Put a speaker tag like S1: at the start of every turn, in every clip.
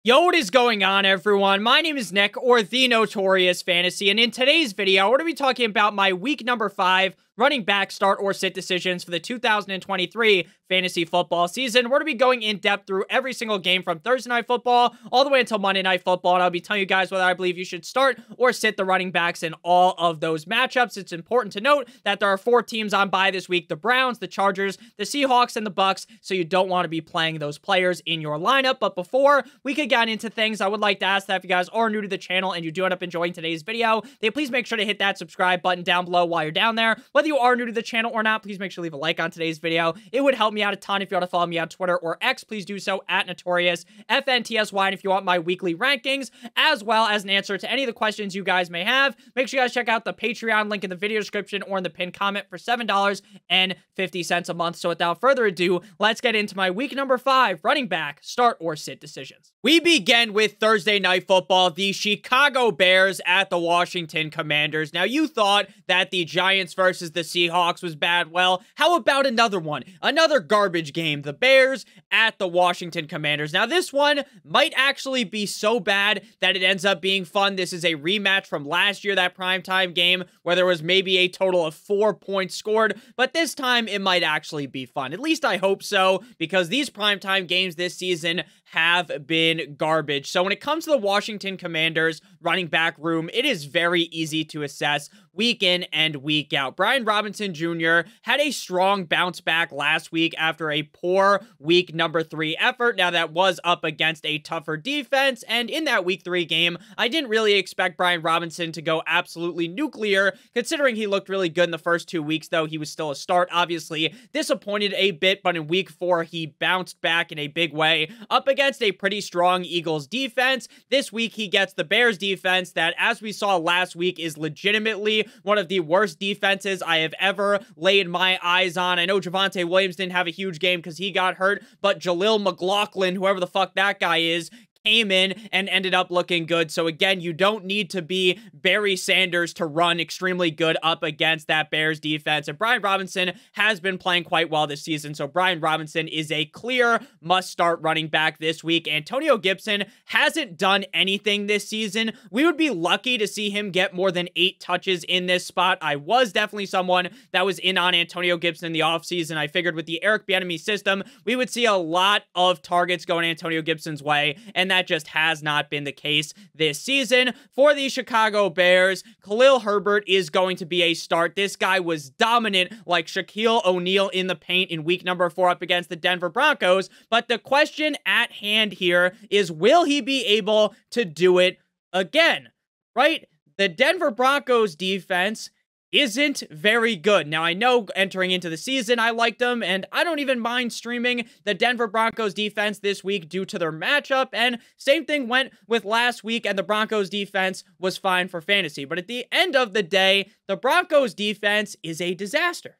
S1: Yo, what is going on, everyone? My name is Nick, or The Notorious Fantasy, and in today's video, we're going to be talking about my week number 5 running back start or sit decisions for the 2023 fantasy football season. We're going to be going in depth through every single game from Thursday Night Football all the way until Monday Night Football, and I'll be telling you guys whether I believe you should start or sit the running backs in all of those matchups. It's important to note that there are 4 teams on bye this week: the Browns, the Chargers, the Seahawks, and the Bucks, so you don't want to be playing those players in your lineup. But before we could get into things, I would like to ask that if you guys are new to the channel and you do end up enjoying today's video, then please make sure to hit that subscribe button down below while you're down there. Whether you are new to the channel or not, please make sure to leave a like on today's video. It would help me out a ton. If you want to follow me on Twitter or X, please do so at NotoriousFantasy. And if you want my weekly rankings, as well as an answer to any of the questions you guys may have, make sure you guys check out the Patreon link in the video description or in the pinned comment for $7.50 a month. So without further ado, let's get into my week number 5 running back start or sit decisions. We begin with Thursday Night Football, the Chicago Bears at the Washington Commanders. Now, you thought that the Giants versus the Seahawks was bad. Well, how about another one? Another garbage game. The Bears at the Washington Commanders. Now, this one might actually be so bad that it ends up being fun. This is a rematch from last year, that primetime game, where there was maybe a total of 4 points scored. But this time, it might actually be fun. At least I hope so, because these primetime games this season have been garbage. So when it comes to the Washington Commanders running back room, it is very easy to assess week in and week out. Brian Robinson Jr. had a strong bounce back last week after a poor week number 3 effort. Now, that was up against a tougher defense, and in that week 3 game, I didn't really expect Brian Robinson to go absolutely nuclear, considering he looked really good in the first 2 weeks, though he was still a start. Obviously disappointed a bit, but in week 4, he bounced back in a big way up against a pretty strong Eagles defense. This week, he gets the Bears defense that, as we saw last week, is legitimately one of the worst defenses I have ever laid my eyes on. I know Javonte Williams didn't have a huge game because he got hurt, but Jaleel McLaughlin, whoever the fuck that guy is, came in and ended up looking good. So again, you don't need to be Barry Sanders to run extremely good up against that Bears defense. And Brian Robinson has been playing quite well this season. So Brian Robinson is a clear must-start running back this week. Antonio Gibson hasn't done anything this season. We would be lucky to see him get more than 8 touches in this spot. I was definitely someone that was in on Antonio Gibson in the offseason. I figured with the Eric Bieniemy system, we would see a lot of targets going Antonio Gibson's way, and that just has not been the case this season. For the Chicago Bears, Khalil Herbert is going to be a start. This guy was dominant like Shaquille O'Neal in the paint in week number 4 up against the Denver Broncos, but the question at hand here is, will he be able to do it again? Right? The Denver Broncos defense isn't very good. Now, I know entering into the season, I liked them, and I don't even mind streaming the Denver Broncos defense this week due to their matchup, and same thing went with last week, and the Broncos defense was fine for fantasy. But at the end of the day, the Broncos defense is a disaster.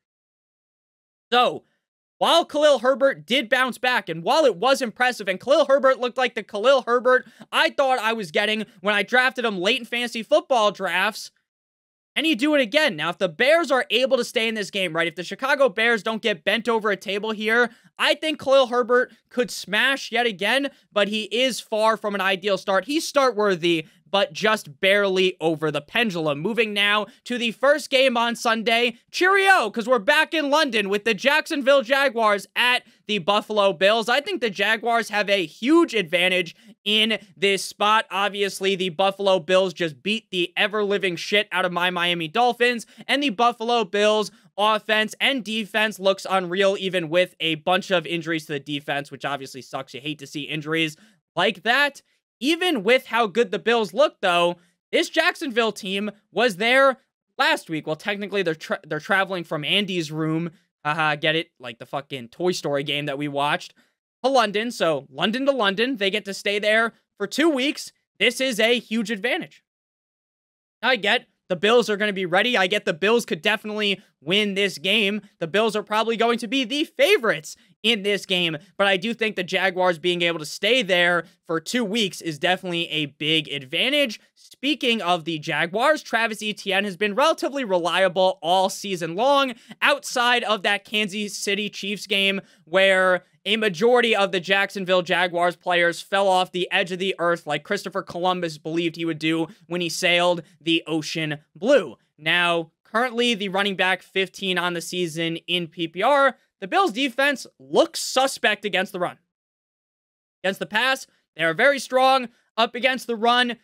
S1: So, while Khalil Herbert did bounce back, and while it was impressive, and Khalil Herbert looked like the Khalil Herbert I thought I was getting when I drafted him late in fantasy football drafts, and you do it again. Now, if the Bears are able to stay in this game, right, if the Chicago Bears don't get bent over a table here, I think Khalil Herbert could smash yet again, but he is far from an ideal start. He's start-worthy, but just barely over the pendulum. Moving now to the first game on Sunday. Cheerio, because we're back in London with the Jacksonville Jaguars at the Buffalo Bills. I think the Jaguars have a huge advantage in this spot. Obviously, the Buffalo Bills just beat the ever-living shit out of my Miami Dolphins, and the Buffalo Bills offense and defense looks unreal, even with a bunch of injuries to the defense, which obviously sucks. You hate to see injuries like that. Even with how good the Bills look, though, this Jacksonville team was there last week. Well, technically, they're traveling from Andy's room. Haha, get it? Like the fucking Toy Story game that we watched. To London. So, London to London. They get to stay there for 2 weeks. This is a huge advantage. I get the Bills are going to be ready. I get the Bills could definitely win this game. The Bills are probably going to be the favorites in this game, but I do think the Jaguars being able to stay there for 2 weeks is definitely a big advantage. Speaking of the Jaguars, Travis Etienne has been relatively reliable all season long, outside of that Kansas City Chiefs game where a majority of the Jacksonville Jaguars players fell off the edge of the earth like Christopher Columbus believed he would do when he sailed the ocean blue. Now, currently the running back 15 on the season in PPR, the Bills defense looks suspect against the run. Against the pass, they are very strong. Up against the run,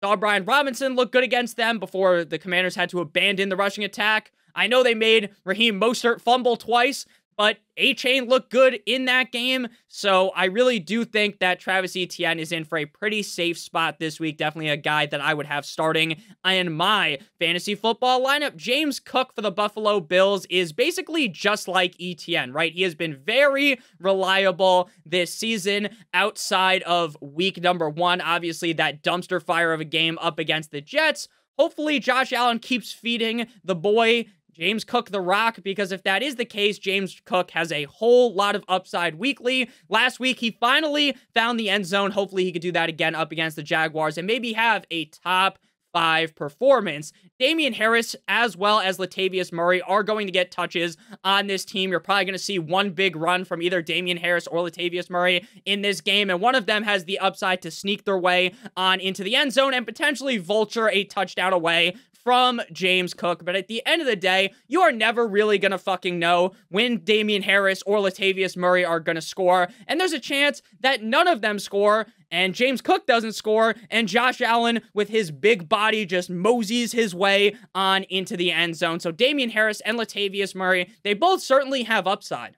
S1: saw Brian Robinson look good against them before the Commanders had to abandon the rushing attack. I know they made Raheem Mostert fumble twice, but A-Chain looked good in that game, so I really do think that Travis Etienne is in for a pretty safe spot this week. Definitely a guy that I would have starting in my fantasy football lineup. James Cook for the Buffalo Bills is basically just like Etienne, right? He has been very reliable this season outside of week number 1. Obviously, that dumpster fire of a game up against the Jets. Hopefully, Josh Allen keeps feeding the boy James Cook the rock, because if that is the case, James Cook has a whole lot of upside weekly. Last week, he finally found the end zone. Hopefully, he could do that again up against the Jaguars and maybe have a top 5 performance. Damian Harris as well as Latavius Murray are going to get touches on this team. You're probably going to see one big run from either Damian Harris or Latavius Murray in this game, and one of them has the upside to sneak their way on into the end zone and potentially vulture a touchdown away from James Cook. But at the end of the day, you are never really going to fucking know when Damian Harris or Latavius Murray are going to score. And there's a chance that none of them score, and James Cook doesn't score, and Josh Allen with his big body just moseys his way on into the end zone. So Damian Harris and Latavius Murray, they both certainly have upside.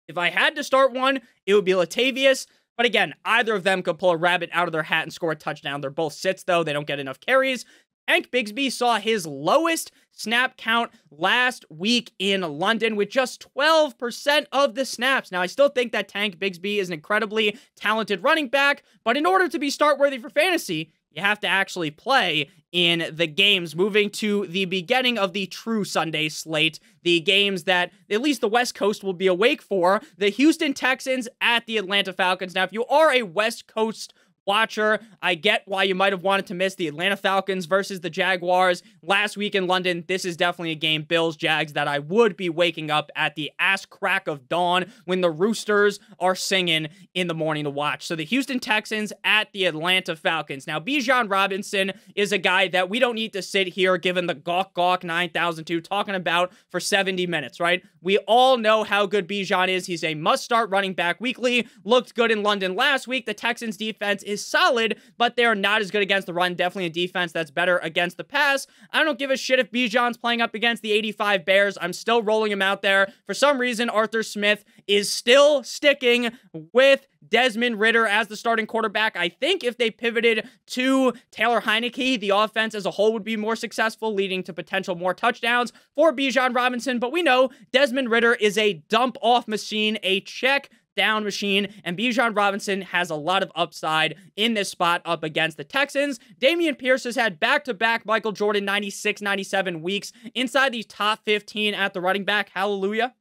S1: If I had to start one, it would be Latavius. But again, either of them could pull a rabbit out of their hat and score a touchdown. They're both sits, though. They don't get enough carries. Tank Bigsby saw his lowest snap count last week in London with just 12% of the snaps. Now, I still think that Tank Bigsby is an incredibly talented running back, but in order to be start-worthy for fantasy, you have to actually play in the games. Moving to the beginning of the true Sunday slate, the games that at least the West Coast will be awake for, the Houston Texans at the Atlanta Falcons. Now, if you are a West Coast watcher, I get why you might have wanted to miss the Atlanta Falcons versus the Jaguars last week in London. This is definitely a game, Bills, Jags, that I would be waking up at the ass crack of dawn when the roosters are singing in the morning to watch. So the Houston Texans at the Atlanta Falcons. Now, Bijan Robinson is a guy that we don't need to sit here given the Gawk 9002 talking about for 70 minutes, right? We all know how good Bijan is. He's a must-start running back weekly. Looked good in London last week. The Texans defense is solid, but they're not as good against the run. Definitely a defense that's better against the pass. I don't give a shit if Bijan's playing up against the 85 Bears. I'm still rolling him out there. For some reason, Arthur Smith is still sticking with Desmond Ridder as the starting quarterback. I think if they pivoted to Taylor Heineke, the offense as a whole would be more successful, leading to potential more touchdowns for Bijan Robinson. But we know Desmond Ridder is a dump-off machine, a check down machine, and Bijan Robinson has a lot of upside in this spot up against the Texans. Dameon Pierce has had back-to-back Michael Jordan 96, 97 weeks inside the top 15 at the running back. Hallelujah.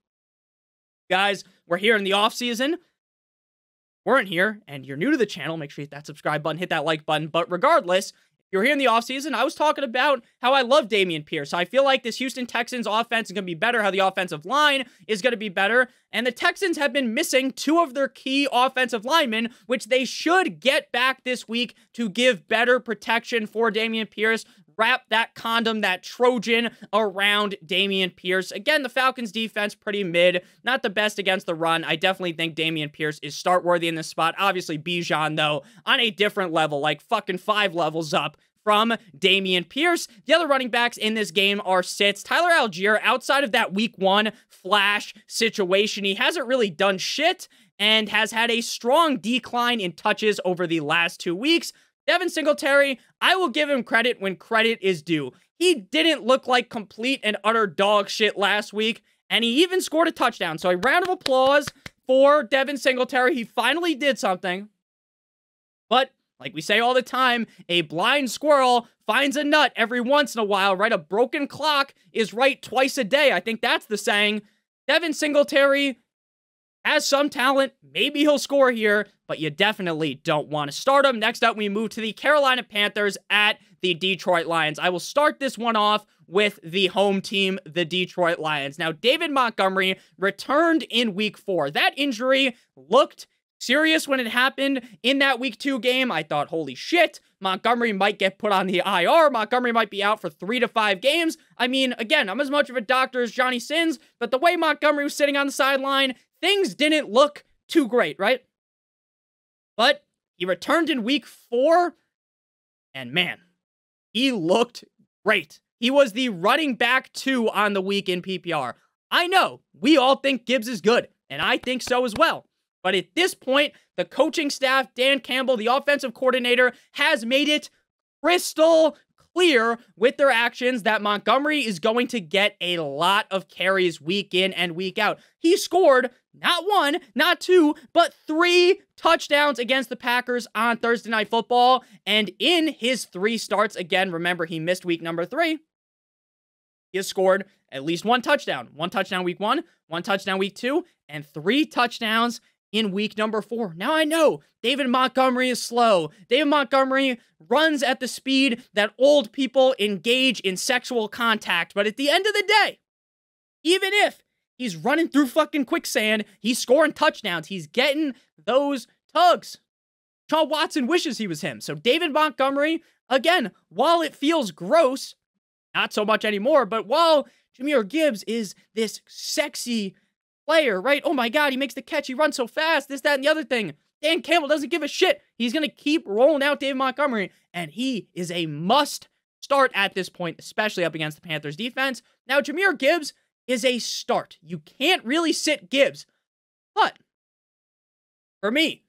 S1: Guys, we're here in the offseason. Weren't here, and you're new to the channel, make sure you hit that subscribe button, hit that like button. But regardless, you're here in the offseason. I was talking about how I love Dameon Pierce. I feel like this Houston Texans offense is going to be better, how the offensive line is going to be better. And the Texans have been missing 2 of their key offensive linemen, which they should get back this week to give better protection for Dameon Pierce. Wrap that condom, that Trojan around Dameon Pierce. Again, the Falcons defense pretty mid. Not the best against the run. I definitely think Dameon Pierce is start worthy in this spot. Obviously, Bijan, though, on a different level, like fucking 5 levels up from Dameon Pierce. The other running backs in this game are sits. Tyler Algier, outside of that week 1 flash situation, he hasn't really done shit and has had a strong decline in touches over the last 2 weeks. Devin Singletary, I will give him credit when credit is due. He didn't look like complete and utter dog shit last week, and he even scored a touchdown. So a round of applause for Devin Singletary. He finally did something. But like we say all the time, a blind squirrel finds a nut every once in a while, right? A broken clock is right twice a day. I think that's the saying. Devin Singletary has some talent. Maybe he'll score here, but you definitely don't want to start him. Next up, we move to the Carolina Panthers at the Detroit Lions. I will start this one off with the home team, the Detroit Lions. Now, David Montgomery returned in week 4. That injury looked serious when it happened in that week 2 game. I thought, holy shit, Montgomery might get put on the IR. Montgomery might be out for 3 to 5 games. I mean, again, I'm as much of a doctor as Johnny Sins, but the way Montgomery was sitting on the sideline, things didn't look too great, right? But he returned in week 4, and man, he looked great. He was the running back 2 on the week in PPR. I know, we all think Gibbs is good, and I think so as well. But at this point, the coaching staff, Dan Campbell, the offensive coordinator, has made it crystal clear with their actions that Montgomery is going to get a lot of carries week in and week out. He scored not 1, not 2, but 3 touchdowns against the Packers on Thursday Night Football. And in his 3 starts, again, remember he missed week number 3, he has scored at least 1 touchdown. 1 touchdown week 1, 1 touchdown week 2, and 3 touchdowns in week number 4. Now I know David Montgomery is slow. David Montgomery runs at the speed that old people engage in sexual contact. But at the end of the day, even if he's running through fucking quicksand, he's scoring touchdowns. He's getting those tugs. Sean Watson wishes he was him. So David Montgomery, again, while it feels gross, not so much anymore, but while Jahmyr Gibbs is this sexy player, right? Oh my God, he makes the catch. He runs so fast. This, that, and the other thing. Dan Campbell doesn't give a shit. He's going to keep rolling out David Montgomery, and he is a must start at this point, especially up against the Panthers defense. Now, Jahmyr Gibbs is a start. You can't really sit Gibbs, but for me,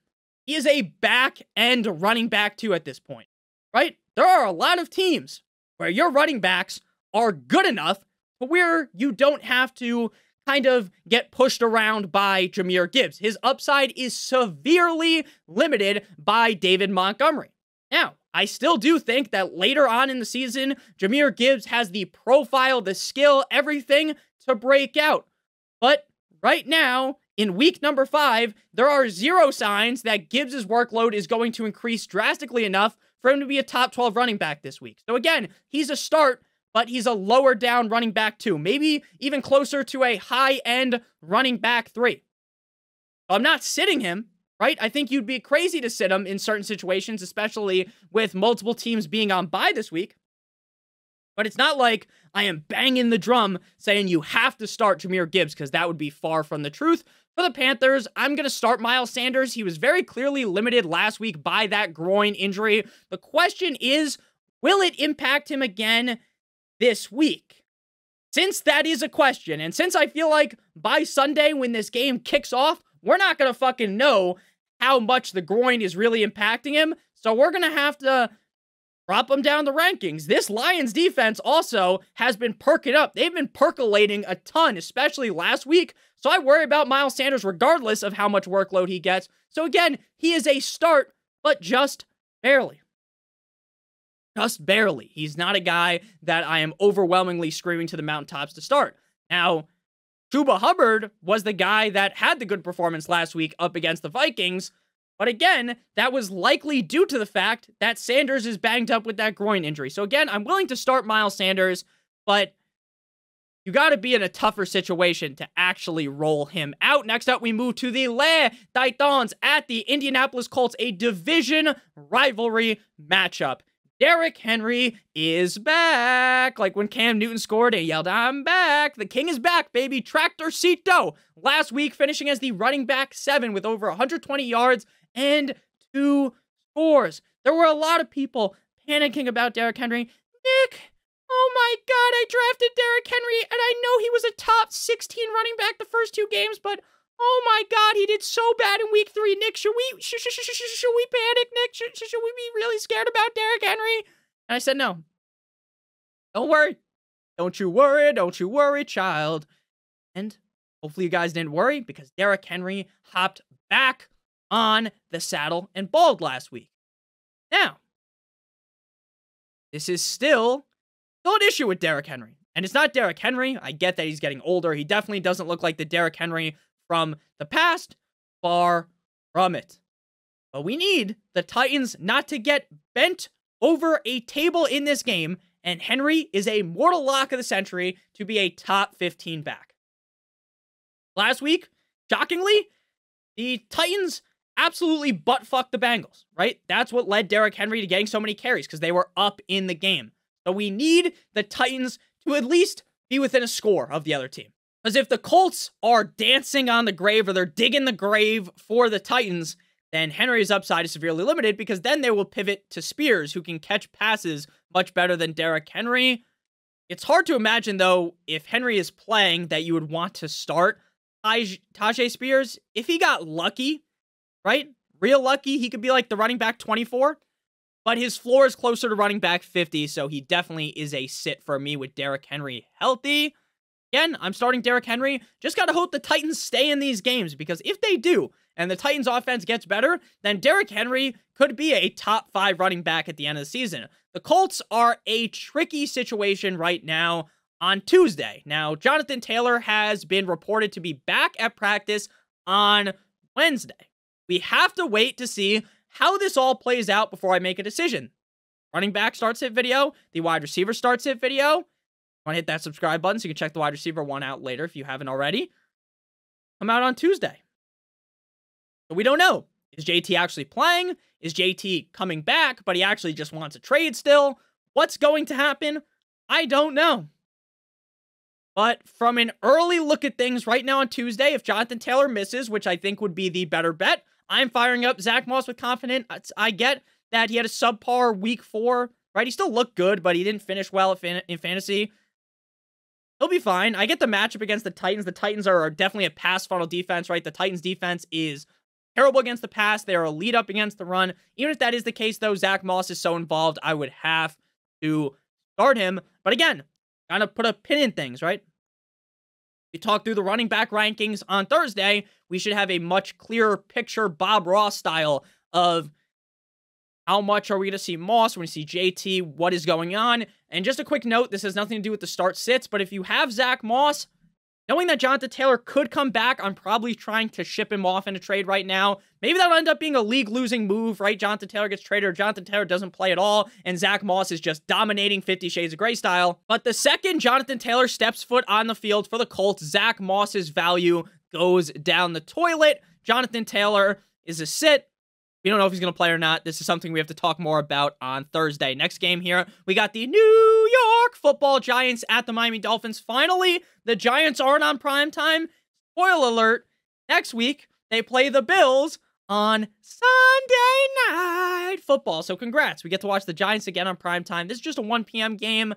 S1: he is a back-end running back too at this point, right? There are a lot of teams where your running backs are good enough to where you don't have to kind of get pushed around by Jahmyr Gibbs. His upside is severely limited by David Montgomery. Now, I still do think that later on in the season, Jahmyr Gibbs has the profile, the skill, everything to break out. But right now, in week number 5, there are 0 signs that Gibbs' workload is going to increase drastically enough for him to be a top 12 running back this week. So again, he's a start, but he's a lower down running back 2, maybe even closer to a high-end running back 3. So I'm not sitting him, right? I think you'd be crazy to sit him in certain situations, especially with multiple teams being on bye this week. But it's not like I am banging the drum saying you have to start Jahmyr Gibbs, because that would be far from the truth. For the Panthers, I'm going to start Miles Sanders. He was very clearly limited last week by that groin injury. The question is, will it impact him again this week? Since that is a question, and since I feel like by Sunday when this game kicks off, we're not going to fucking know how much the groin is really impacting him, so we're going to have to drop him down the rankings. This Lions defense also has been perking up. They've been percolating a ton, especially last week, so I worry about Miles Sanders regardless of how much workload he gets. So again, he is a start, but just barely. Just barely. He's not a guy that I am overwhelmingly screaming to the mountaintops to start. Now, Chuba Hubbard was the guy that had the good performance last week up against the Vikings, but again, that was likely due to the fact that Sanders is banged up with that groin injury. So again, I'm willing to start Miles Sanders, but you got to be in a tougher situation to actually roll him out. Next up, we move to the Les Titans at the Indianapolis Colts, a division rivalry matchup. Derrick Henry is back. Like when Cam Newton scored and yelled, "I'm back." The king is back, baby. Tractorcito. Last week, finishing as the running back 7 with over 120 yards and 2 scores. There were a lot of people panicking about Derrick Henry. Nick, oh my God, I drafted Derrick Henry, and I know he was a top 16 running back the first 2 games, but oh my God, he did so bad in week 3. Nick, should we panic, Nick? Should we be really scared about Derrick Henry? And I said, no. Don't worry. Don't you worry, child. And hopefully you guys didn't worry, because Derrick Henry hopped back on the saddle and balled last week. Now, this is still an issue with Derrick Henry. And it's not Derrick Henry. I get that he's getting older. He definitely doesn't look like the Derrick Henry from the past. Far from it. But we need the Titans not to get bent over a table in this game, and Henry is a mortal lock of the century to be a top 15 back. Last week, shockingly, the Titans absolutely butt-fucked the Bengals, right? That's what led Derrick Henry to getting so many carries, because they were up in the game. So we need the Titans to at least be within a score of the other team. Because if the Colts are dancing on the grave, or they're digging the grave for the Titans, then Henry's upside is severely limited, because then they will pivot to Spears, who can catch passes much better than Derrick Henry. It's hard to imagine, though, if Henry is playing, that you would want to start Tyjae Spears. If he got lucky, right? Real lucky, he could be like the running back 24. But his floor is closer to running back 50, so he definitely is a sit for me with Derrick Henry healthy. Again, I'm starting Derrick Henry. Just got to hope the Titans stay in these games, because if they do, and the Titans offense gets better, then Derrick Henry could be a top 5 running back at the end of the season. The Colts are a tricky situation right now on Tuesday. Now, Jonathan Taylor has been reported to be back at practice on Wednesday. We have to wait to see how this all plays out before I make a decision. Running back starts hit video. The wide receiver starts hit video. Want to hit that subscribe button so you can check the wide receiver one out later if you haven't already. Come out on Tuesday. But we don't know. Is JT actually playing? Is JT coming back, but he actually just wants a trade still? What's going to happen? I don't know. But from an early look at things right now on Tuesday, if Jonathan Taylor misses, which I think would be the better bet, I'm firing up Zach Moss with confidence. I get that he had a subpar week 4, right? He still looked good, but he didn't finish well in fantasy. He'll be fine. I get the matchup against the Titans. The Titans are definitely a pass funnel defense, right? The Titans defense is terrible against the pass. They are a lead up against the run. Even if that is the case, though, Zach Moss is so involved, I would have to start him. But again, kind of put a pin in things, right? We talked through the running back rankings on Thursday. We should have a much clearer picture, Bob Ross style, of how much are we going to see Moss, when we see JT, what is going on. And just a quick note, this has nothing to do with the start sits, but if you have Zach Moss, knowing that Jonathan Taylor could come back, I'm probably trying to ship him off in a trade right now. Maybe that'll end up being a league-losing move, right? Jonathan Taylor gets traded, or Jonathan Taylor doesn't play at all, and Zach Moss is just dominating 50 Shades of Grey style. But the second Jonathan Taylor steps foot on the field for the Colts, Zach Moss's value goes down the toilet. Jonathan Taylor is a sit. We don't know if he's going to play or not. This is something we have to talk more about on Thursday. Next game here, we got the New York Football Giants at the Miami Dolphins. Finally, the Giants aren't on primetime. Spoiler alert, next week, they play the Bills on Sunday Night Football. So congrats. We get to watch the Giants again on primetime. This is just a 1 p.m. game.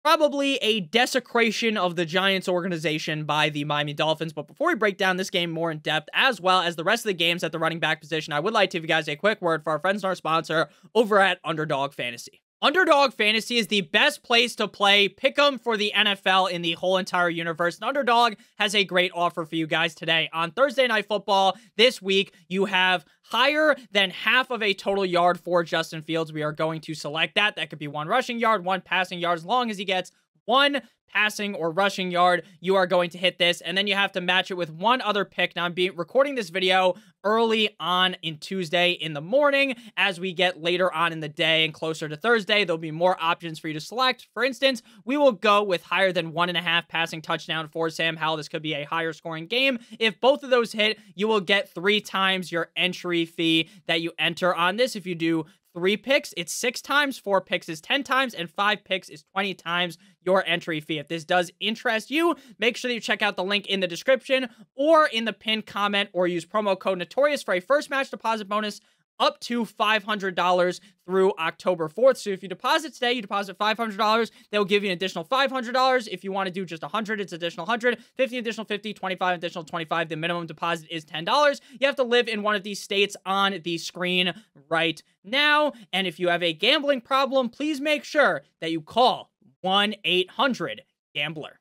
S1: Probably a desecration of the Giants organization by the Miami Dolphins. But before we break down this game more in depth, as well as the rest of the games at the running back position, I would like to give you guys a quick word for our friends and our sponsor over at Underdog Fantasy. Underdog Fantasy is the best place to play pick'em for the NFL in the whole entire universe. And Underdog has a great offer for you guys today. On Thursday Night Football this week, you have higher than half of a total yard for Justin Fields. We are going to select that. That could be 1 rushing yard, 1 passing yard. As long as he gets 1 passing or rushing yard, you are going to hit this. And then you have to match it with 1 other pick. Now, I'm recording this video early on in Tuesday in the morning. As we get later on in the day and closer to Thursday, there'll be more options for you to select. For instance, we will go with higher than 1.5 passing touchdown for Sam Howell. This could be a higher scoring game. If both of those hit, you will get 3 times your entry fee that you enter on this. If you do 3 picks, it's 6 times, 4 picks is 10 times, and 5 picks is 20 times your entry fee. If this does interest you, make sure that you check out the link in the description or in the pinned comment, or use promo code Notorious for a first match deposit bonus up to $500 through October 4th. So if you deposit today, you deposit $500, they'll give you an additional $500. If you want to do just 100, it's additional 100, 50 additional 50, 25 additional 25. The minimum deposit is $10. You have to live in one of these states on the screen right now. And if you have a gambling problem, please make sure that you call 1-800-GAMBLER.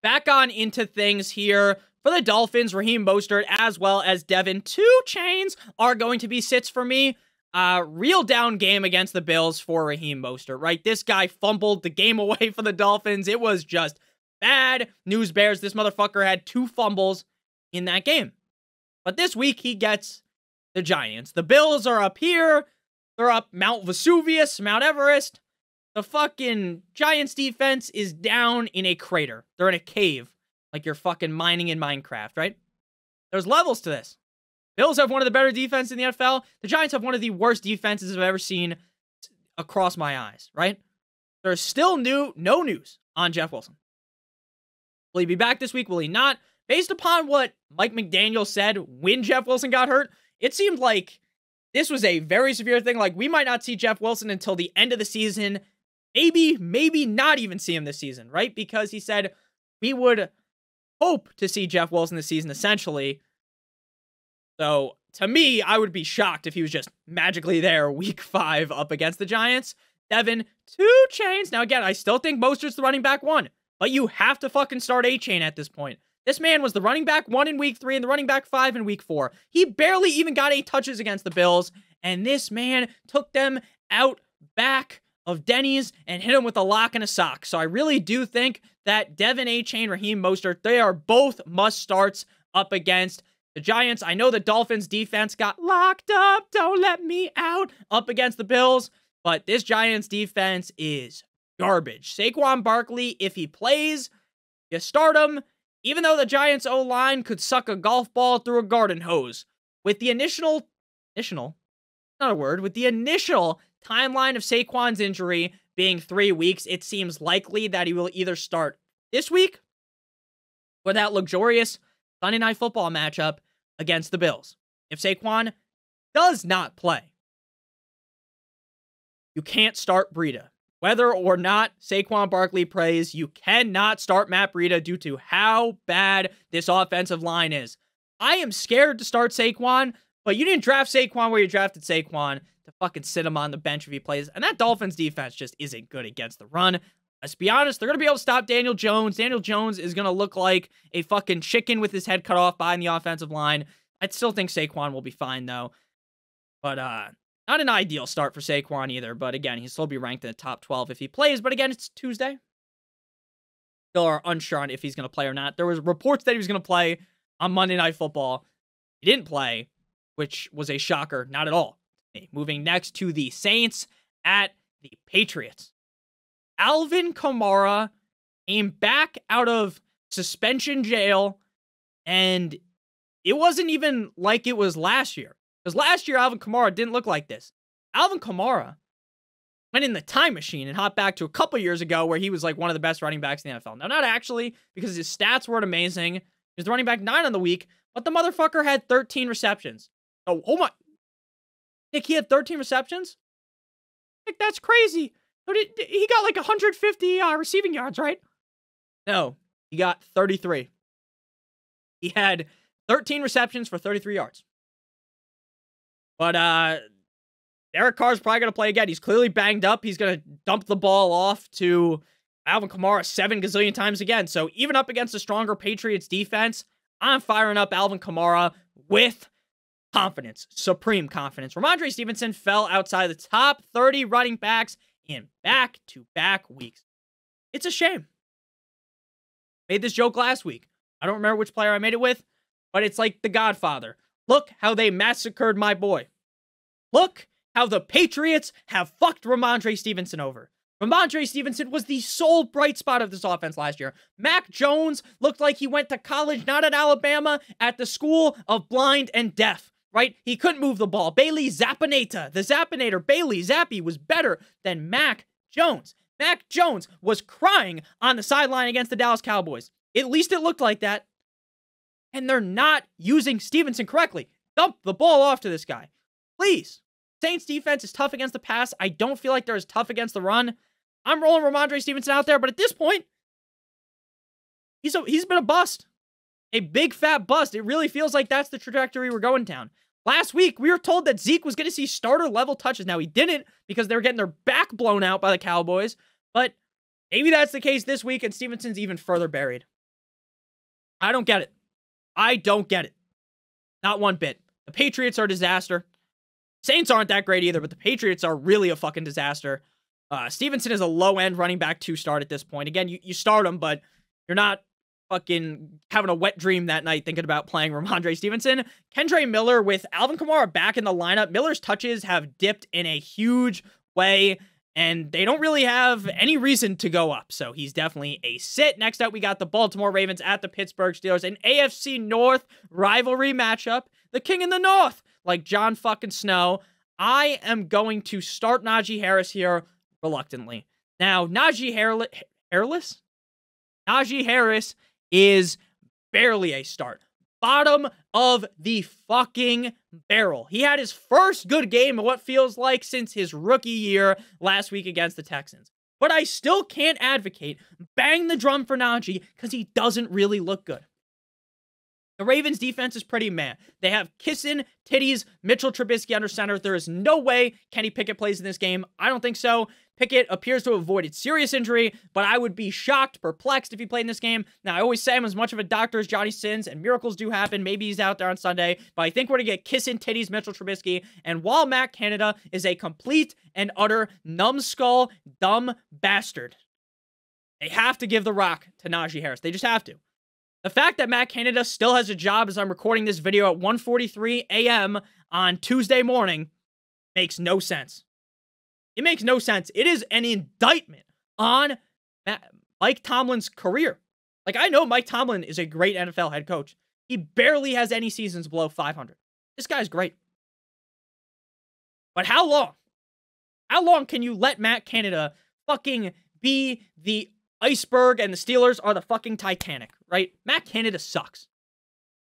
S1: Back on into things here. For the Dolphins, Raheem Mostert as well as Devin 2 Chains are going to be sits for me. Real down game against the Bills for Raheem Mostert, right? This guy fumbled the game away for the Dolphins. It was just bad news bears. This motherfucker had 2 fumbles in that game. But this week, he gets the Giants. The Bills are up here. They're up Mount Vesuvius, Mount Everest. The fucking Giants defense is down in a crater. They're in a cave, like you're fucking mining in Minecraft, right? There's levels to this. Bills have one of the better defenses in the NFL. The Giants have one of the worst defenses I've ever seen across my eyes, right? There's still no news on Jeff Wilson. Will he be back this week? Will he not? Based upon what Mike McDaniel said when Jeff Wilson got hurt, it seemed like this was a very severe thing. Like, we might not see Jeff Wilson until the end of the season. Maybe not even see him this season, right? Because he said we would hope to see Jeff Wilson this season, essentially. So, to me, I would be shocked if he was just magically there week 5 up against the Giants. Devin, 2 chains. Now, again, I still think Mostert's the running back 1, but you have to fucking start A-Chain at this point. This man was the running back 1 in week 3 and the running back 5 in week 4. He barely even got 8 touches against the Bills, and this man took them out back of Denny's and hit him with a lock and a sock. So I really do think that Devin A-Chain, Raheem Mostert, they are both must-starts up against the Giants. I know the Dolphins defense got locked up, don't let me out, up against the Bills, but this Giants defense is garbage. Saquon Barkley, if he plays, you start him, even though the Giants O-line could suck a golf ball through a garden hose. With the initial timeline of Saquon's injury being 3 weeks, it seems likely that he will either start this week or that luxurious Sunday Night Football matchup against the Bills. If Saquon does not play, you can't start Breida. Whether or not Saquon Barkley plays, you cannot start Matt Breida due to how bad this offensive line is. I am scared to start Saquon, but you didn't draft Saquon where you drafted Saquon to fucking sit him on the bench if he plays. And that Dolphins defense just isn't good against the run. Let's be honest, they're going to be able to stop Daniel Jones. Daniel Jones is going to look like a fucking chicken with his head cut off behind the offensive line. I still think Saquon will be fine, though. But, not an ideal start for Saquon either. But, again, he'll still be ranked in the top 12 if he plays. But, again, it's Tuesday. Still are unsure on if he's going to play or not. There was reports that he was going to play on Monday Night Football. He didn't play, which was a shocker. Not at all. Moving next to the Saints at the Patriots. Alvin Kamara came back out of suspension jail, and it wasn't even like it was last year. Because last year, Alvin Kamara didn't look like this. Alvin Kamara went in the time machine and hopped back to a couple years ago where he was like one of the best running backs in the NFL. Now, not actually, because his stats weren't amazing. He was the running back 9 on the week, but the motherfucker had 13 receptions. Oh my. Nick, he had 13 receptions? Nick, that's crazy. But he got like 150 receiving yards, right? No, he got 33. He had 13 receptions for 33 yards. But Derek Carr's probably going to play again. He's clearly banged up. He's going to dump the ball off to Alvin Kamara 7 gazillion times again. So even up against a stronger Patriots defense, I'm firing up Alvin Kamara with confidence, supreme confidence. Ramondre Stevenson fell outside the top 30 running backs in back-to-back weeks. It's a shame. Made this joke last week. I don't remember which player I made it with, but it's like The Godfather. Look how they massacred my boy. Look how the Patriots have fucked Ramondre Stevenson over. Ramondre Stevenson was the sole bright spot of this offense last year. Mac Jones looked like he went to college, not at Alabama, at the school of blind and deaf. Right? He couldn't move the ball. Bailey Zappanata, the Zappinator, Bailey Zappi was better than Mac Jones. Mac Jones was crying on the sideline against the Dallas Cowboys. At least it looked like that. And they're not using Stevenson correctly. Dump the ball off to this guy. Please. Saints defense is tough against the pass. I don't feel like they're as tough against the run. I'm rolling Ramondre Stevenson out there, but at this point, he's been a bust. A big fat bust. It really feels like that's the trajectory we're going down. Last week, we were told that Zeke was going to see starter-level touches. Now, he didn't because they were getting their back blown out by the Cowboys. But maybe that's the case this week, and Stevenson's even further buried. I don't get it. I don't get it. Not one bit. The Patriots are a disaster. Saints aren't that great either, but the Patriots are really a fucking disaster. Stevenson is a low-end running back 2 start at this point. Again, you start him, but you're not fucking having a wet dream that night thinking about playing Ramondre Stevenson. Kendre Miller with Alvin Kamara back in the lineup. Miller's touches have dipped in a huge way, and they don't really have any reason to go up. So he's definitely a sit. Next up, we got the Baltimore Ravens at the Pittsburgh Steelers. An AFC North rivalry matchup. The king in the North, like Jon fucking Snow. I am going to start Najee Harris here reluctantly. Now, Najee Harris is barely a start. Bottom of the fucking barrel. He had his first good game of what feels like since his rookie year last week against the Texans. But I still can't advocate bang the drum for Najee because he doesn't really look good. The Ravens defense is pretty meh. They have Kissin, Titties, Mitchell Trubisky under center. There is no way Kenny Pickett plays in this game. I don't think so. Pickett appears to have avoided serious injury, but I would be shocked, perplexed if he played in this game. Now, I always say I'm as much of a doctor as Johnny Sins, and miracles do happen. Maybe he's out there on Sunday, but I think we're going to get Kissin, Titties, Mitchell Trubisky. And while Matt Canada is a complete and utter numbskull, dumb bastard, they have to give the rock to Najee Harris. They just have to. The fact that Matt Canada still has a job as I'm recording this video at 1:43 a.m. on Tuesday morning makes no sense. It makes no sense. It is an indictment on Mike Tomlin's career. Like, I know Mike Tomlin is a great NFL head coach. He barely has any seasons below 500. This guy's great. But how long? How long can you let Matt Canada fucking be the iceberg and the Steelers are the fucking Titanic, right? Matt Canada sucks.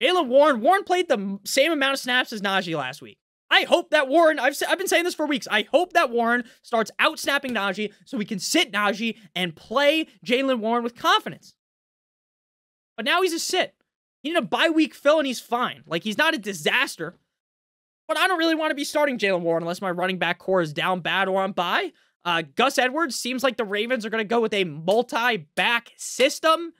S1: Jaylen Warren played the same amount of snaps as Najee last week. I hope that Warren, I've been saying this for weeks, I hope that Warren starts out-snapping Najee so we can sit Najee and play Jaylen Warren with confidence. But now he's a sit. He needed a bye-week fill and he's fine. Like, he's not a disaster. But I don't really want to be starting Jaylen Warren unless my running back core is down bad or on bye. Gus Edwards seems like the Ravens are going to go with a multi-back system.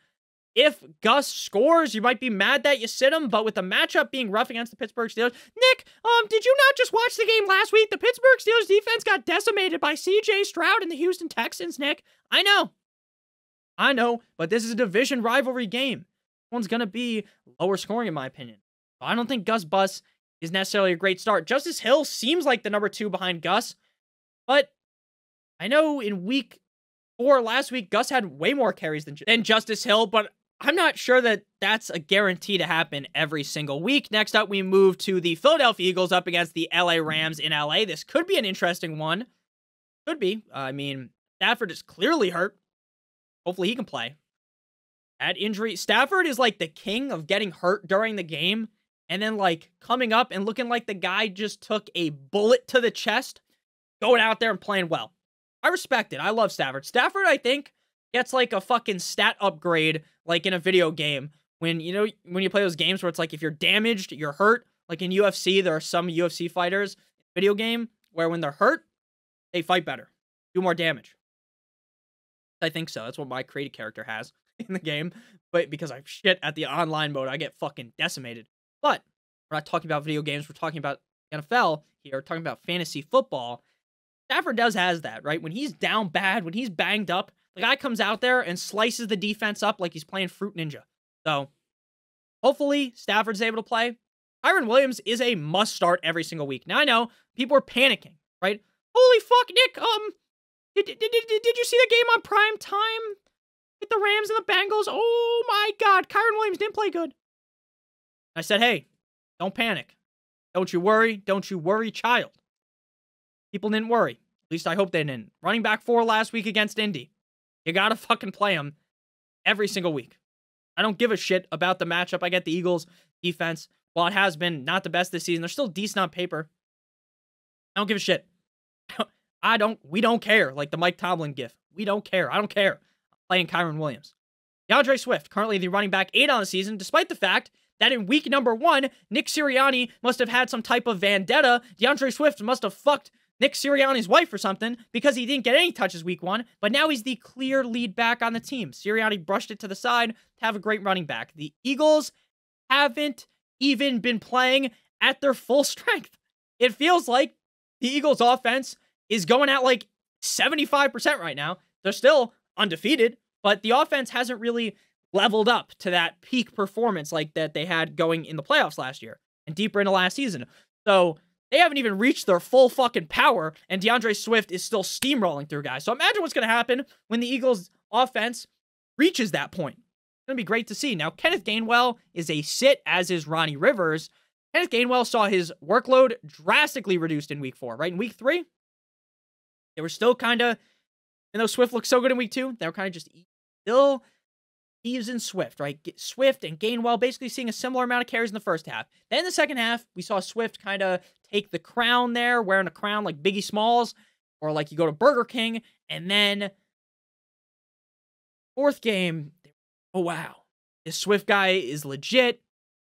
S1: If Gus scores, you might be mad that you sit him, but with the matchup being rough against the Pittsburgh Steelers, Nick, did you not just watch the game last week? The Pittsburgh Steelers defense got decimated by C.J. Stroud and the Houston Texans, Nick. I know, but this is a division rivalry game. One's going to be lower scoring, in my opinion. I don't think Gus Bus is necessarily a great start. Justice Hill seems like the number 2 behind Gus, but I know in week 4 last week, Gus had way more carries than Justice Hill, but I'm not sure that that's a guarantee to happen every single week. Next up, we move to the Philadelphia Eagles up against the LA Rams in LA. This could be an interesting one. Could be. I mean, Stafford is clearly hurt. Hopefully he can play. That injury, Stafford is like the king of getting hurt during the game and then like coming up and looking like the guy just took a bullet to the chest, going out there and playing well. I respect it. I love Stafford. Stafford, I think, gets like a fucking stat upgrade like in a video game. When you play those games where it's like if you're damaged, you're hurt. Like in UFC, there are some UFC fighters video game where when they're hurt, they fight better, do more damage. I think so. That's what my created character has in the game. But because I'm shit at the online mode, I get fucking decimated. But we're not talking about video games. We're talking about NFL here. We're talking about fantasy football. Stafford has that, right? When he's down bad, when he's banged up, the guy comes out there and slices the defense up like he's playing Fruit Ninja. So, hopefully, Stafford's able to play. Kyren Williams is a must-start every single week. Now, I know people are panicking, right? Holy fuck, Nick, did you see the game on prime time with the Rams and the Bengals? Oh my God, Kyren Williams didn't play good. I said, hey, don't panic. Don't you worry, child. People didn't worry. At least I hope they didn't. Running back 4 last week against Indy. You gotta fucking play him every single week. I don't give a shit about the matchup. I get the Eagles defense. While it has been not the best this season, they're still decent on paper. I don't give a shit. We don't care. Like the Mike Tomlin gif. We don't care. I don't care. I'm playing Kyren Williams. DeAndre Swift, currently the running back 8 on the season, despite the fact that in week number 1, Nick Sirianni must have had some type of vendetta. DeAndre Swift must have fucked Nick Sirianni's wife or something because he didn't get any touches week 1, but now he's the clear lead back on the team. Sirianni brushed it to the side to have a great running back. The Eagles haven't even been playing at their full strength. It feels like the Eagles offense is going at like 75% right now. They're still undefeated, but the offense hasn't really leveled up to that peak performance like that they had going in the playoffs last year and deeper into last season. So they haven't even reached their full fucking power, and DeAndre Swift is still steamrolling through guys. So imagine what's going to happen when the Eagles' offense reaches that point. It's going to be great to see. Now, Kenneth Gainwell is a sit, as is Ronnie Rivers. Kenneth Gainwell saw his workload drastically reduced in week 4, right? In week 3, they were still kind of, even though Swift looked so good in week 2, they were kind of just still Eves and Swift, right? Swift and Gainwell basically seeing a similar amount of carries in the first half. Then in the second half, we saw Swift kind of take the crown there, wearing a crown like Biggie Smalls, or like you go to Burger King. And then fourth game, oh wow, this Swift guy is legit.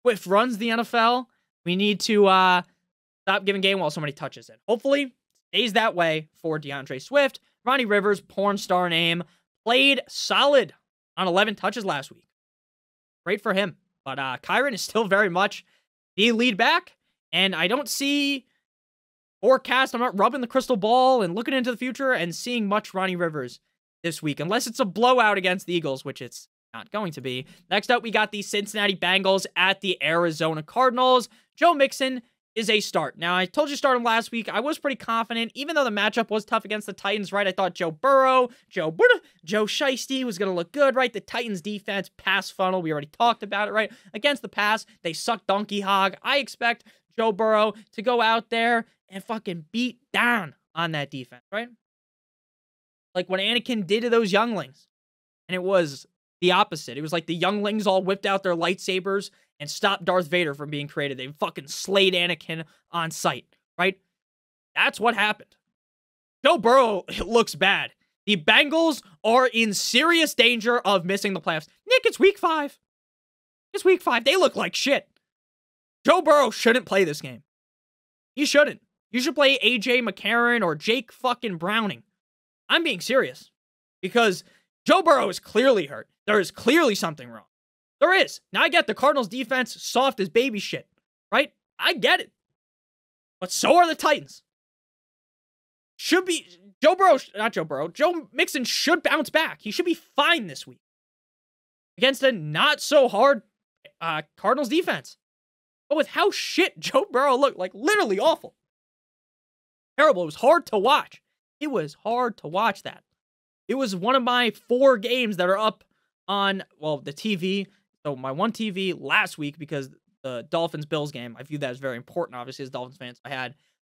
S1: Swift runs the NFL. We need to stop giving Gainwell so many touches. And hopefully it stays that way for DeAndre Swift. Ronnie Rivers, porn star name, played solid on 11 touches last week. Great for him. But Kyren is still very much the lead back. And I don't see forecast. I'm not rubbing the crystal ball and looking into the future and seeing much Ronnie Rivers this week. Unless it's a blowout against the Eagles, which it's not going to be. Next up, we got the Cincinnati Bengals at the Arizona Cardinals. Joe Mixon is a start. Now, I told you to start him last week. I was pretty confident, even though the matchup was tough against the Titans, right? I thought Joe Burrow, Joe Shiesty was going to look good, right? The Titans defense, pass funnel, we already talked about it, right? Against the pass, they suck donkey hog. I expect Joe Burrow to go out there and fucking beat down on that defense, right? Like what Anakin did to those younglings. And it was the opposite. It was like the younglings all whipped out their lightsabers and stopped Darth Vader from being created. They fucking slayed Anakin on sight, right? That's what happened. Joe Burrow looks bad. The Bengals are in serious danger of missing the playoffs. Nick, it's week 5. It's week 5. They look like shit. Joe Burrow shouldn't play this game. He shouldn't. You should play AJ McCarron or Jake fucking Browning. I'm being serious. Because Joe Burrow is clearly hurt. There is clearly something wrong. There is. Now I get the Cardinals defense soft as baby shit, right? I get it. But so are the Titans. Joe Mixon should bounce back. He should be fine this week against a not so hard Cardinals defense. But with how shit Joe Burrow looked, like literally awful. Terrible. It was hard to watch. It was hard to watch that. It was one of my 4 games that are up on, well, the TV. So my one TV last week, because the Dolphins-Bills game, I view that as very important, obviously, as Dolphins fans. I had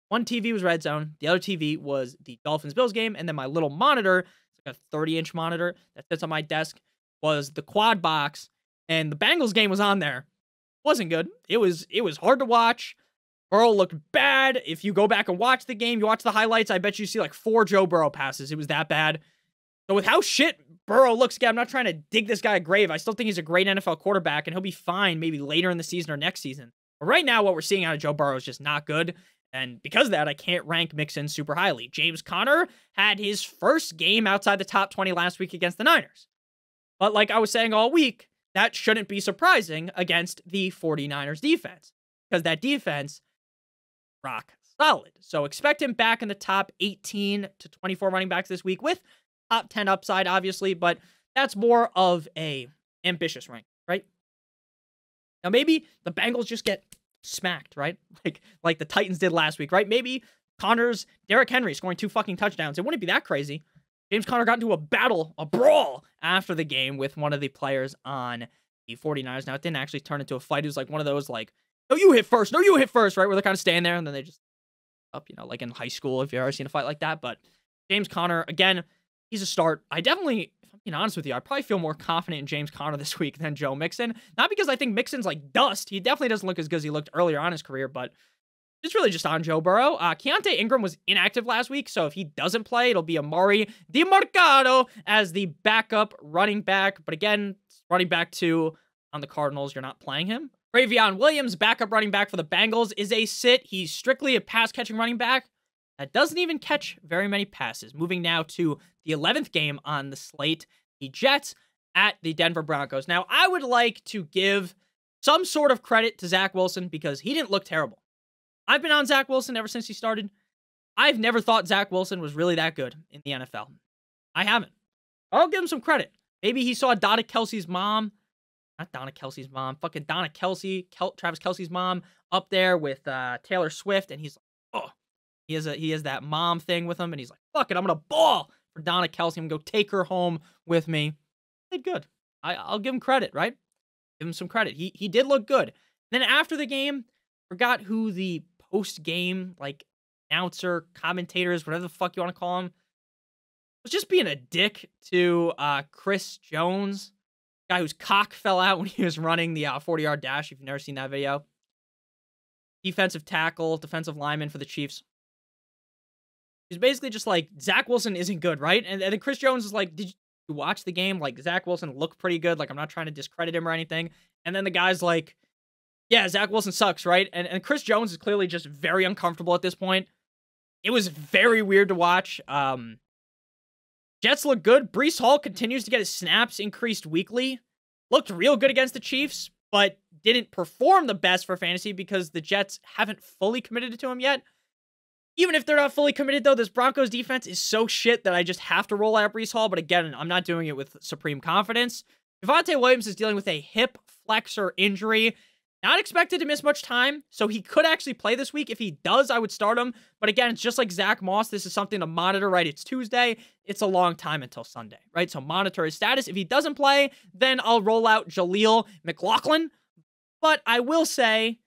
S1: one TV was Red Zone. The other TV was the Dolphins-Bills game. And then my little monitor, it's like a 30-inch monitor that sits on my desk, was the quad box. And the Bengals game was on there. Wasn't good. It was hard to watch. Burrow looked bad. If you go back and watch the game, you watch the highlights, I bet you see like 4 Joe Burrow passes. It was that bad. So with how shit Burrow looks, again, I'm not trying to dig this guy a grave. I still think he's a great NFL quarterback, and he'll be fine maybe later in the season or next season. But right now, what we're seeing out of Joe Burrow is just not good. And because of that, I can't rank Mixon super highly. James Conner had his first game outside the top 20 last week against the Niners. But like I was saying all week, that shouldn't be surprising against the 49ers defense. Because that defense, rock solid. So expect him back in the top 18 to 24 running backs this week with top 10 upside, obviously, but that's more of a ambitious rank, right? Now, maybe the Bengals just get smacked, right? Like the Titans did last week, right? Maybe Derrick Henry scoring 2 fucking touchdowns. It wouldn't be that crazy. James Conner got into a brawl after the game with one of the players on the 49ers. Now, it didn't actually turn into a fight. It was like one of those, like, no, you hit first, right? Where they're kind of staying there, and then they just up, like in high school, if you've ever seen a fight like that. But James Conner, again, he's a start. If I'm being honest with you, I probably feel more confident in James Conner this week than Joe Mixon. Not because I think Mixon's like dust. He definitely doesn't look as good as he looked earlier on in his career, but it's really just on Joe Burrow. Keontae Ingram was inactive last week, so if he doesn't play, it'll be Amari DiMarcado as the backup running back. But again, running back 2 on the Cardinals, you're not playing him. Travion Williams, backup running back for the Bengals, is a sit. He's strictly a pass-catching running back that doesn't even catch very many passes. Moving now to the 11th game on the slate, the Jets at the Denver Broncos. Now, I would like to give some sort of credit to Zach Wilson because he didn't look terrible. I've been on Zach Wilson ever since he started. I've never thought Zach Wilson was really that good in the NFL. I haven't. I'll give him some credit. Maybe he saw Donna Kelsey's mom. Not Donna Kelsey's mom. Fucking Donna Kelsey, Travis Kelsey's mom up there with Taylor Swift. And he's like, oh. He has that mom thing with him. And he's like, fuck it, I'm going to ball for Donna Kelsey. I'm going to go take her home with me. Did good. I'll give him credit, right? Give him some credit. He did look good. Then after the game, forgot who the post-game, like, announcer, commentators, whatever the fuck you want to call him, was just being a dick to Chris Jones, guy whose cock fell out when he was running the 40-yard dash, if you've never seen that video. Defensive tackle, defensive lineman for the Chiefs. He's basically just like, Zach Wilson isn't good, right? And then Chris Jones is like, did you watch the game? Like, Zach Wilson looked pretty good. Like, I'm not trying to discredit him or anything. And then the guy's like, yeah, Zach Wilson sucks, right? And Chris Jones is clearly just very uncomfortable at this point. It was very weird to watch. Jets look good. Breece Hall continues to get his snaps increased weekly. Looked real good against the Chiefs, but didn't perform the best for fantasy because the Jets haven't fully committed to him yet. Even if they're not fully committed, though, this Broncos defense is so shit that I just have to roll out Breece Hall. But again, I'm not doing it with supreme confidence. Javonte Williams is dealing with a hip flexor injury. Not expected to miss much time, so he could actually play this week. If he does, I would start him. But again, it's just like Zach Moss. This is something to monitor, right? It's Tuesday. It's a long time until Sunday, right? So monitor his status. If he doesn't play, then I'll roll out Jaleel McLaughlin. But I will say,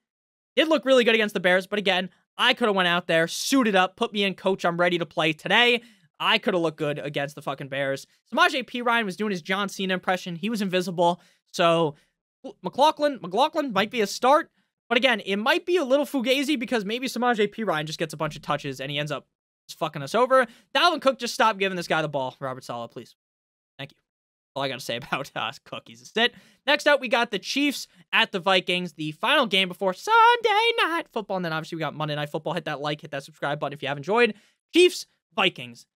S1: it looked really good against the Bears. But again, I could have went out there, suited up, put me in, coach, I'm ready to play today. I could have looked good against the fucking Bears. Samaje Perine was doing his John Cena impression. He was invisible. So McLaughlin might be a start. But again, it might be a little fugazi because maybe Samaje Perine just gets a bunch of touches and he ends up just fucking us over. Dalvin Cook, just stop giving this guy the ball. Robert Saleh, please. Thank you. All I got to say about Cook. He's a sit. Next up, we got the Chiefs at the Vikings. The final game before Sunday Night Football. And then obviously we got Monday Night Football. Hit that like, hit that subscribe button if you have enjoyed. Chiefs, Vikings.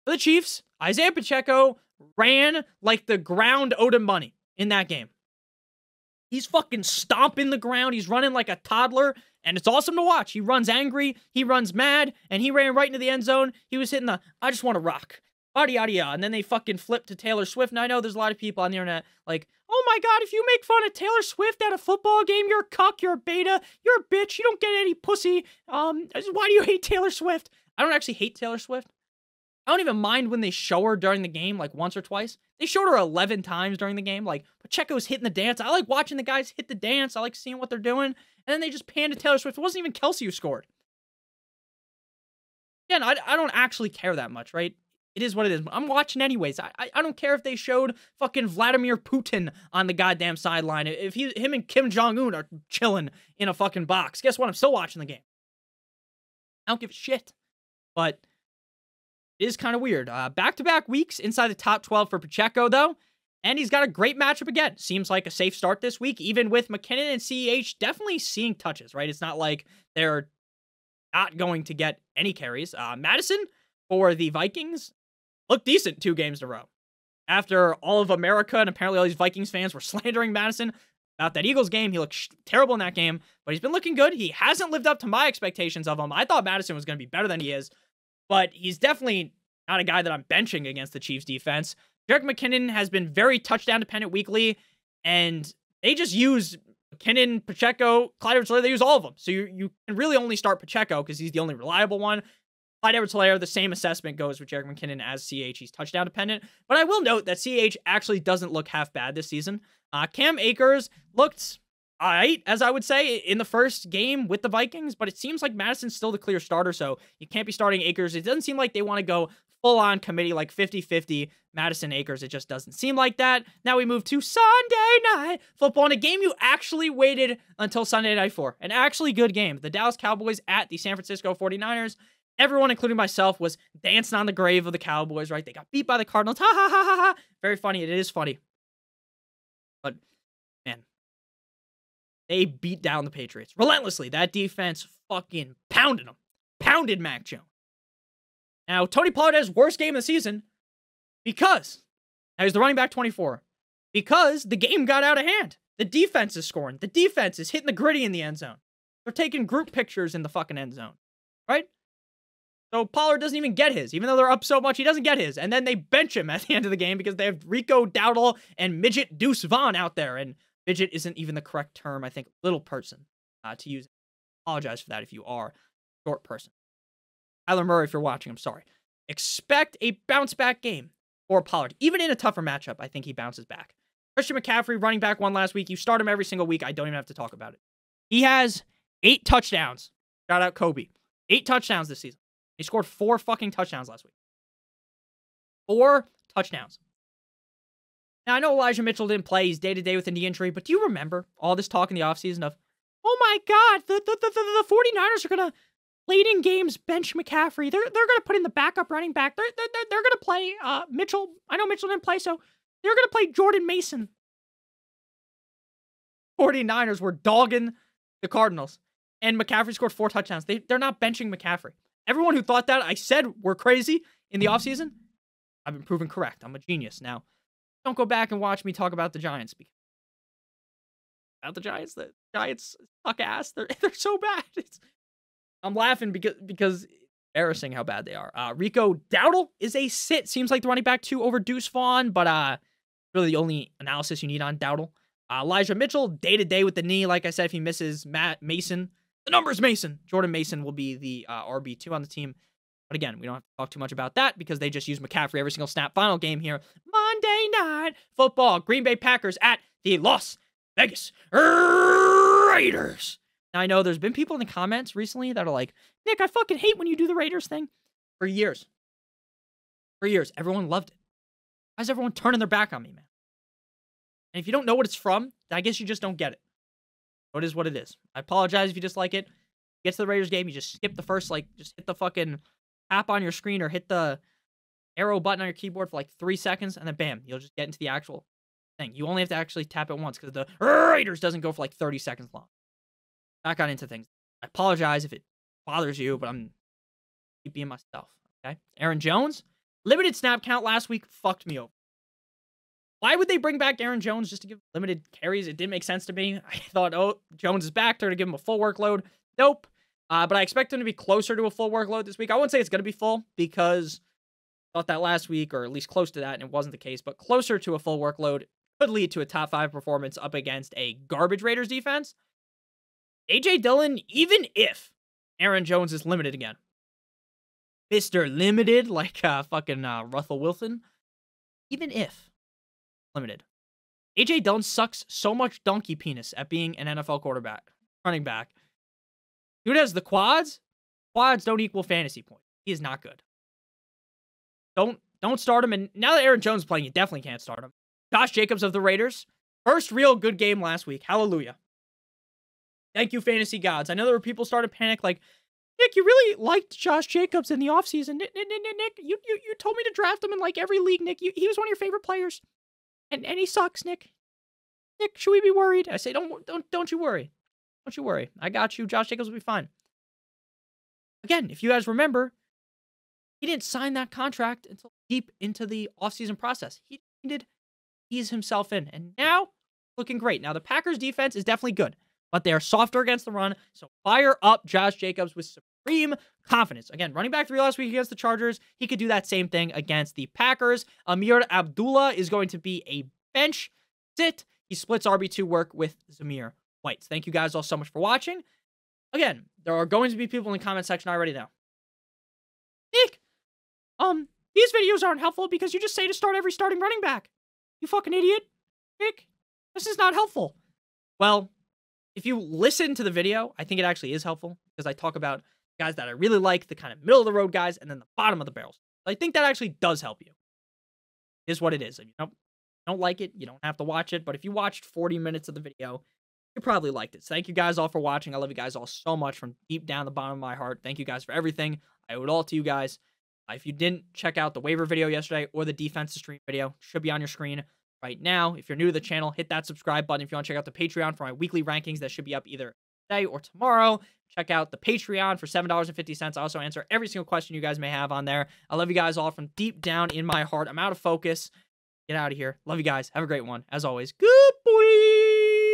S1: For the Chiefs, Isaiah Pacheco ran like the ground owed him money in that game. He's fucking stomping the ground. He's running like a toddler, and it's awesome to watch. He runs angry, he runs mad, and he ran right into the end zone. He was hitting the, I just want to rock. Yada, yada, yada. And then they fucking flipped to Taylor Swift. And I know there's a lot of people on the internet like, oh my God, if you make fun of Taylor Swift at a football game, you're a cuck, you're a beta, you're a bitch, you don't get any pussy. Why do you hate Taylor Swift? I don't actually hate Taylor Swift. I don't even mind when they show her during the game, like once or twice. They showed her 11 times during the game. Like, Pacheco's hitting the dance. I like watching the guys hit the dance. I like seeing what they're doing. And then they just panned to Taylor Swift. It wasn't even Kelsey who scored. Again, I don't actually care that much, right? It is what it is. I'm watching anyways. I don't care if they showed fucking Vladimir Putin on the goddamn sideline. If him and Kim Jong-un are chilling in a fucking box. Guess what? I'm still watching the game. I don't give a shit. But it is kind of weird. Back-to-back weeks inside the top 12 for Pacheco, though. And he's got a great matchup again. Seems like a safe start this week, even with McKinnon and CEH definitely seeing touches, right? It's not like they're not going to get any carries. Madison for the Vikings looked decent 2 games in a row. After all of America and apparently all these Vikings fans were slandering Madison about that Eagles game, he looked terrible in that game, but he's been looking good. He hasn't lived up to my expectations of him. I thought Madison was going to be better than he is, but he's definitely not a guy that I'm benching against the Chiefs defense. Jerick McKinnon has been very touchdown dependent weekly, and they just use McKinnon, Pacheco, Clyde Edwards-Helaire. They use all of them. So you can really only start Pacheco because he's the only reliable one. Clyde Edwards-Helaire, the same assessment goes with Jerick McKinnon as CH. He's touchdown dependent. But I will note that CH actually doesn't look half bad this season. Cam Akers looked all right, as I would say, in the first game with the Vikings, but it seems like Madison's still the clear starter, so you can't be starting Akers. It doesn't seem like they want to go full-on committee, like 50-50 Madison-Akers. It just doesn't seem like that. Now we move to Sunday Night Football, in a game you actually waited until Sunday night for. An actually good game. The Dallas Cowboys at the San Francisco 49ers. Everyone, including myself, was dancing on the grave of the Cowboys, right? They got beat by the Cardinals. Ha, ha, ha, ha, ha. Very funny. It is funny. But, man, they beat down the Patriots relentlessly. That defense fucking pounded them. Pounded Mac Jones. Now, Tony Pollard has worst game of the season because, now he's the running back 24, because the game got out of hand. The defense is scoring. The defense is hitting the gritty in the end zone. They're taking group pictures in the fucking end zone, right? So Pollard doesn't even get his. Even though they're up so much, he doesn't get his. And then they bench him at the end of the game because they have Rico Dowdle and Midget Deuce Vaughn out there. And midget isn't even the correct term. I think little person to use. Apologize for that if you are a short person. Kyler Murray, if you're watching, I'm sorry. Expect a bounce-back game for Pollard. Even in a tougher matchup, I think he bounces back. Christian McCaffrey, running back, won last week. You start him every single week. I don't even have to talk about it. He has 8 touchdowns. Shout out Kobe. 8 touchdowns this season. He scored 4 fucking touchdowns last week. 4 touchdowns. Now, I know Elijah Mitchell didn't play. He's day-to-day with a knee injury. But do you remember all this talk in the offseason of, oh my God, the 49ers are going to, late in games, bench McCaffrey. They're going to put in the backup running back. They're going to play Mitchell. I know Mitchell didn't play, so they're going to play Jordan Mason. 49ers were dogging the Cardinals. And McCaffrey scored 4 touchdowns. They're not benching McCaffrey. Everyone who thought that I said were crazy in the offseason, I've been proven correct. I'm a genius. Now, don't go back and watch me talk about the Giants. About the Giants? The Giants suck ass. They're so bad. I'm laughing because embarrassing how bad they are. Rico Dowdle is a sit. Seems like the running back 2 over Deuce Vaughn, but really the only analysis you need on Dowdle. Elijah Mitchell, day-to-day with the knee. Like I said, if he misses Matt Mason, the number's Mason. Jordan Mason will be the RB2 on the team. But again, we don't have to talk too much about that because they just use McCaffrey every single snap. Final game here. Monday Night Football. Green Bay Packers at the Las Vegas Raiders. Now, I know there's been people in the comments recently that are like, Nick, I fucking hate when you do the Raiders thing. For years. Everyone loved it. Why is everyone turning their back on me, man? And if you don't know what it's from, then I guess you just don't get it. So it is what it is. I apologize if you dislike it. Get to the Raiders game, you just skip the first, just hit the fucking tap on your screen or hit the arrow button on your keyboard for 3 seconds, and then bam, you'll just get into the actual thing. You only have to actually tap it once because the Raiders doesn't go for 30 seconds long. Back on into things. I apologize if it bothers you, but I'm keep being myself. Okay. Aaron Jones, limited snap count last week fucked me over. Why would they bring back Aaron Jones just to give limited carries? It didn't make sense to me. I thought, oh, Jones is back. They're going to give him a full workload. Nope. But I expect him to be closer to a full workload this week. I wouldn't say it's going to be full because I thought that last week, or at least close to that, and it wasn't the case. But closer to a full workload could lead to a top 5 performance up against a garbage Raiders defense. A.J. Dillon, even if Aaron Jones is limited again. Mr. Limited, like fucking Russell Wilson. Even if limited. A.J. Dillon sucks so much donkey penis at being an NFL quarterback, running back. Dude has the quads. Quads don't equal fantasy points. He is not good. Don't start him. And now that Aaron Jones is playing, you definitely can't start him. Josh Jacobs of the Raiders. First real good game last week. Hallelujah. Thank you, fantasy gods. I know there were people starting to panic like, Nick, you really liked Josh Jacobs in the offseason. Nick, you told me to draft him in every league, Nick. He was one of your favorite players. And he sucks, Nick. Nick, should we be worried? I say, don't you worry. Don't you worry. I got you. Josh Jacobs will be fine. Again, if you guys remember, he didn't sign that contract until deep into the offseason process. He needed to ease himself in. And now, looking great. Now, the Packers defense is definitely good, but they are softer against the run. So fire up Josh Jacobs with supreme confidence. Again, running back 3 last week against the Chargers. He could do that same thing against the Packers. Amir Abdullah is going to be a bench sit. He splits RB2 work with Zamir White. Thank you guys all so much for watching. Again, there are going to be people in the comment section already now. Nick, these videos aren't helpful because you just say to start every starting running back. You fucking idiot. Nick, this is not helpful. Well, if you listen to the video, I think it actually is helpful because I talk about guys that I really like, the kind of middle of the road guys, and then the bottom of the barrels. I think that actually does help you. It is what it is. If you don't like it, you don't have to watch it. But if you watched 40 minutes of the video, you probably liked it. So thank you guys all for watching. I love you guys all so much from deep down the bottom of my heart. Thank you guys for everything. I owe it all to you guys. If you didn't check out the waiver video yesterday or the defensive stream video, should be on your screen right now. If you're new to the channel, hit that subscribe button. If you want to check out the Patreon for my weekly rankings, that should be up either today or tomorrow. Check out the Patreon for $7.50. I also answer every single question you guys may have on there. I love you guys all from deep down in my heart. I'm out of focus. Get out of here. Love you guys. Have a great one. As always, goodbye.